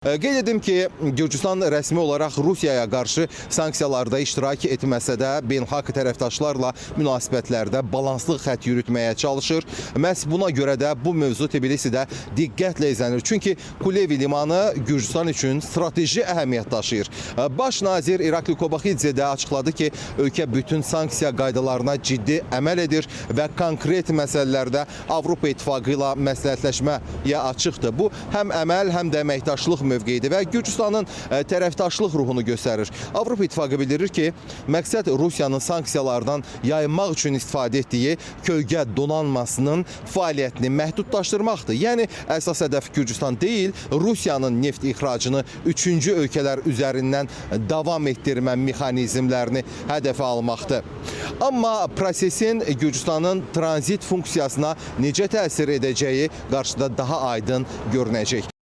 Qeyd edim ki, Gürcüstan rəsmi olaraq Rusiyaya qarşı sanksiyalarda iştirak etməsə də beynəlxalq tərəfdaşlarla münasibətlərdə balanslı xətt yürütməyə çalışır. Məhz buna görə də bu mövzu Tbilisidə diqqətlə izlənir. Çünki Kulevi limanı Gürcüstan üçün strateji əhəmiyyət daşıyır. Baş nazir İrakli Kobaxidze də açıqladı ki, ölkə bütün sanksiya qaydalarına ciddi əməl edir və konkret məsələlərdə Avropa İttifaqı ilə məsləhətləşməyə açıqdır. Bu həm əməl, həm də əməkdaşlıq mövqeyidir və Gürcüstanın tərəfdaşlıq ruhunu göstərir. Avropa İttifaqı bildirir ki, məqsəd Rusiyanın sanksiyalardan yayınmaq üçün istifadə etdiyi kölgə donanmasının fəaliyyətini məhdudlaşdırmaqdır. Yəni, əsas hədəf Gürcüstan deyil, Rusiyanın neft ixracını üçüncü ölkələr üzərindən davam etdirmə mexanizmlərini hədəfə almaqdır. Amma prosesin Gürcüstanın tranzit funksiyasına necə təsir edəcəyi qarşıda daha aydın görünəcək.